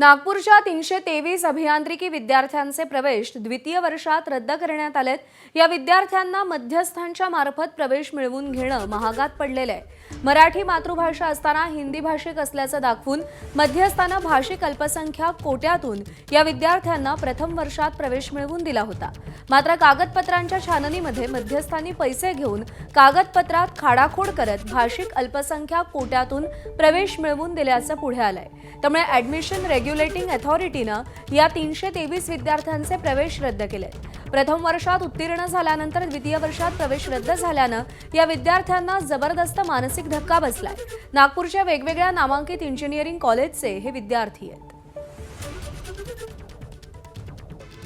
नागपूरच्या 323 अभियांत्रिकी विद्यार्थ्यांचे प्रवेश द्वितीय वर्षात रद्द करण्यात आलेत। या विद्यार्थ्यांना मध्यस्थांच्या मार्फत प्रवेश मिळवून घेणं महागात पडलेलं आहे। मराठी मातृभाषा असताना हिंदी भाषिक असल्याचं दाखवून मध्यस्थांना भाषिक अल्पसंख्याक कोट्यातून या विद्यार्थ्यांना प्रथम वर्षात प्रवेश मिळवून दिला होता। मात्र कागदपत्रांच्या छाननीमध्ये मध्यस्थांनी पैसे घेऊन कागदपत्रात खाडाखोड करत भाषिक अल्पसंख्याक कोट्यातून प्रवेश मिळवून दिल्याचं पुढे आलंय। त्यामुळे ॲडमिशन रेग्युलेटिंग अथॉरिटीनं या 323 विद्यार्थ्यांचे प्रवेश रद्द केले। प्रथम वर्षात उत्तीर्ण झाल्यानंतर द्वितीय वर्षात प्रवेश रद्द झाल्यानं या विद्यार्थ्यांना जबरदस्त मानसिक धक्का बसलाय। नागपूरच्या वेगवेगळ्या नामांकित इंजिनिअरिंग कॉलेजचे हे विद्यार्थी आहेत।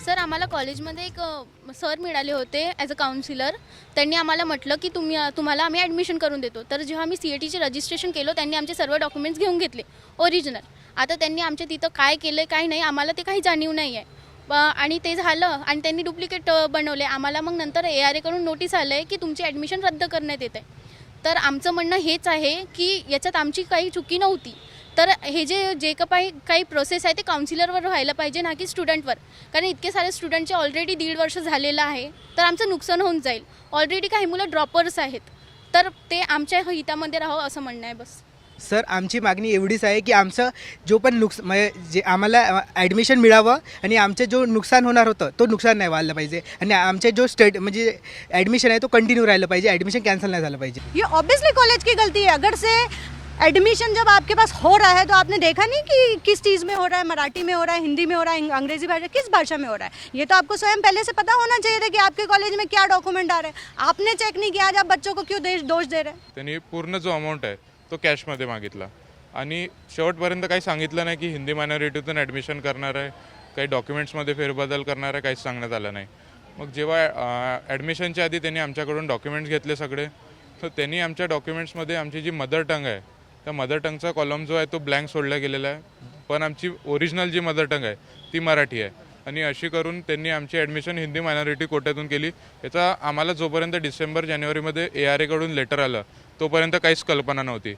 सर, आम्हाला कॉलेजमध्ये एक सर मिळाले होते ॲज अ काउन्सिलर। त्यांनी आम्हाला म्हटलं की तुम्हाला आम्ही ॲडमिशन करून देतो। तर जेव्हा आम्ही CATचे रजिस्ट्रेशन केलं त्यांनी आमचे सर्व डॉक्युमेंट्स घेऊन घेतले ओरिजिनल। आता त्यांनी आमच्या तिथं काय केलं काय नाही आम्हाला ते काही जाणीव नाही आहे आणि ते झालं आणि त्यांनी डुप्लिकेट बनवले। आम्हाला मग नंतर ARA कडून नोटीस आलं आहे की तुमची ॲडमिशन रद्द करण्यात येत आहे। तर आमचं म्हणणं हेच आहे की याच्यात आमची काही चुकी नव्हती। तर हे जे काही प्रोसेस आहे ते काउन्सिलरवर व्हायला पाहिजे ना की स्टुडंटवर, कारण इतके सारे स्टुडंटचे ऑलरेडी 1.5 वर्ष झालेलं आहे। तर आमचं नुकसान होऊन जाईल। ऑलरेडी काही मुलं ड्रॉपर्स आहेत, तर ते आमच्या हितामध्ये राहावं असं म्हणणं आहे बस। सर, आमची मागणी एवढीच आहे की आमचं जो पण म्हणजे जे आम्हाला ॲडमिशन मिळावं आणि आमचं जो नुकसान होणार होतं तो नुकसान नाही व्हायला पाहिजे आणि आमचे जो म्हणजे ॲडमिशन आहे तो कंटिन्यू राहिलं पाहिजे, ॲडमिशन कॅन्सल नाही झालं पाहिजे। ये ऑब्वियसली कॉलेज की गलती है। अगर से एडमिशन जब आपके पास हो रहा है तो आपने देखा नहीं कि किस चीज़ में हो रहा है, मराठी में हो रहा है, हिंदी में हो रहा है, अंग्रेजी भाषा किस भाषा में हो रहा है। ये तो आपको स्वयं पहले से पता होना चाहिए था कि आपके कॉलेज में क्या डॉक्यूमेंट आ रहे हैं। आपने चेक नहीं किया, आज आप बच्चों को क्यों दोष दे रहे हैं। त्यांनी पूर्ण जो अमाऊंट आहे तो कॅशमध्ये मागितला आणि शेवटपर्यंत काही सांगितलं नाही की हिंदी मायनॉरिटीतून ॲडमिशन करणार आहे, काही डॉक्युमेंट्समध्ये फेरबदल करणार आहे, काहीच सांगण्यात आलं नाही। मग जेव्हा ॲडमिशनच्या आधी त्यांनी आमच्याकडून डॉक्युमेंट्स घेतले सगळे, तर त्यांनी आमच्या डॉक्युमेंट्समध्ये आमची जी मदर टंग आहे त्या मदर टंगचा कॉलम जो आहे तो ब्लँक सोडला गेलेला आहे, पण आमची ओरिजिनल जी मदर टंग आहे ती मराठी आहे आणि अशी करून त्यांनी आमची ॲडमिशन हिंदी मायनॉरिटी कोट्यातून केली। याचा आम्हाला जोपर्यंत डिसेंबर जानेवारीमध्ये ARA कडून लेटर आलं तोपर्यंत काहीच कल्पना नव्हती।